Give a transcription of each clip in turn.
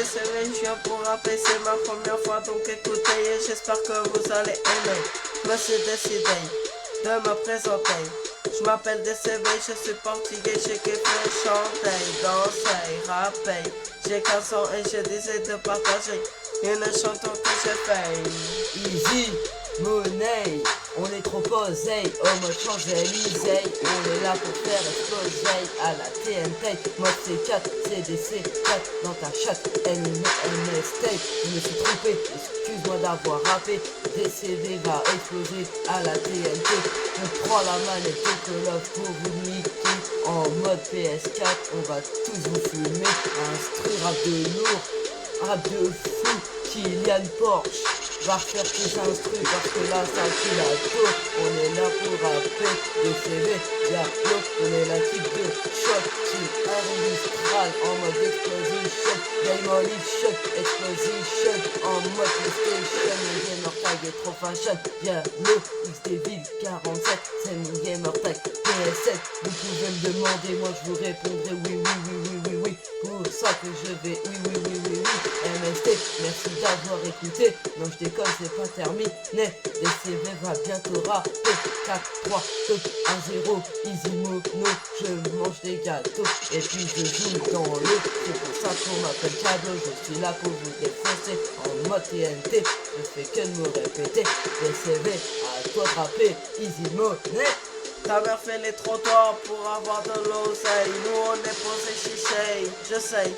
DCV, je viens pour rapper, c'est ma première fois, donc écoutez et j'espère que vous allez aimer. Je me suis décidé de me présenter. Je m'appelle DCV, je suis portugais, j'ai kiffé chanter, danser, rapper. J'ai 15 ans et j'ai décidé de partager une chanson que j'ai fait. Easy Money, on est trop posé, au mode Champs-Élysées, on est là pour faire exploser à la TNT, mode C4, CDC, 4 dans ta chatte, NMST, je me suis trompé, excuse-moi d'avoir rappé, DCV va exploser à la TNT, on prend la manette de Call of pour vous niquer, en mode PS4, on va tous vous fumer, instru rap de lourd, rap de fou, Kylian Porsche va refaire tes instrus parce que là ça tue la taupe. On est là pour rapper DCV, Diablo, on est l'équipe de choc qui enregistrale en mode explosion, demolition, explosion en mode PlayStation, mon gamer tag est trop fashion, Diablo, XDeville 47, c'est mon gamer tag PS7, vous pouvez me demander, moi je vous répondrai oui, pour ça que je vais oui, MST, merci d'avoir écouté, non je déconne c'est pas terminé, DCV va bientôt rapper, 4, 3, 2, 1, 0, easy mono, je mange des gâteaux, et puis je joue dans l'eau, c'est pour ça qu'on m'appelle Cadeau, je suis là pour vous défoncer, en mode TNT, je fais que de me répéter, DCV, à toi de rapper, easy money. Traverser les trottoirs pour avoir de l'oseille. Nous on est posé chiché, je sais.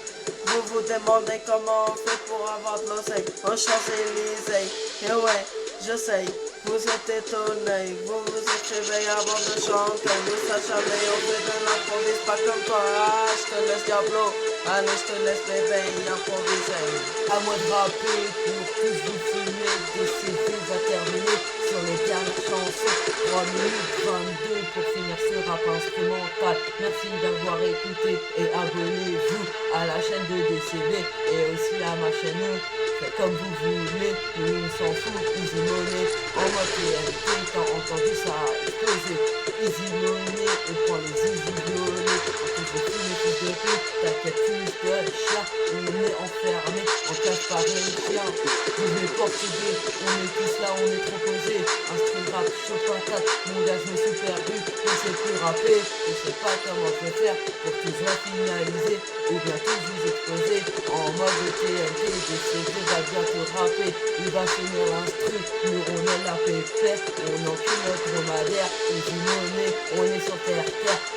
Vous vous demandez comment on fait pour avoir de l'oseille. On Champs-Élysées, et ouais, je sais. Vous êtes étonnés, vous vous écrivez avant de chanter. Nous ça jamais, on fait de l'improvise, pas comme toi. Ah, je te laisse Diablo, allez je te laisse bébé, improviser. À moi de rapper pour tous vous fumer, DCV va terminer sur les dernières chansons, 3 minutes 22 pour finir ce rap instrumental. Merci d'avoir écouté et abonnez-vous à la chaîne de DCV et aussi à ma chaîne. Faites comme vous voulez, nous on s'en fout. Easy Money, en mode TNT, t'as entendu ça a explosé. Easy Money, on prend les easy money, on touche tous les fils de pute, t'inquiète plus de chat, on est enfermé, on cache par les chiens. Tous les portugais, on est tous là, on est trop posés. Instru rap, chaud patate, mon gars je me suis perdu, je sais plus rapper, je sais pas comment je vais faire pour tous la finaliser, ou bien tous vous exploser. En mode TNT, DCV va bientôt rapper, il va finir l'instru, nous on est la pépère, on encule notre dromadaire, easy money, on est sur terre,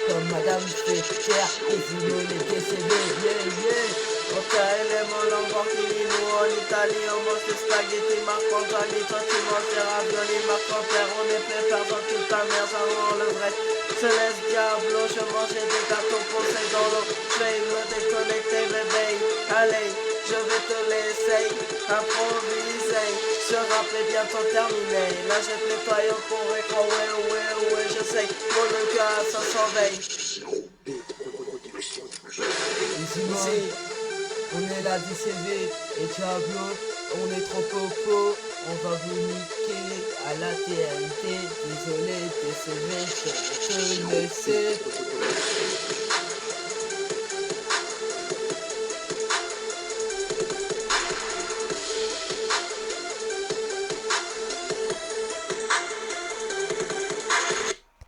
comme madame Fétière, easy money, DCV, yeah. Ok, les mots Lamborghini, nous en Italie, on mange des spaghetti, Marc Anthony, toi tu manges des raviolis, Marc Père, on est pépère dans toute ta mère, ça rend le vrai. Céleste Diablo, je mangeais des gâteaux posés dans l'eau, je vais me déconnecter bébé, allez, je vais te laisser improviser, ce rap est bientôt terminé, là je te nettoie pour écran, ouais, je sais, pour le cœur ça s'enveille. Ici, on est la DCV et Diablo, on est trop popo, on va vous niquer à la TNT, désolé DCV, je te laisser.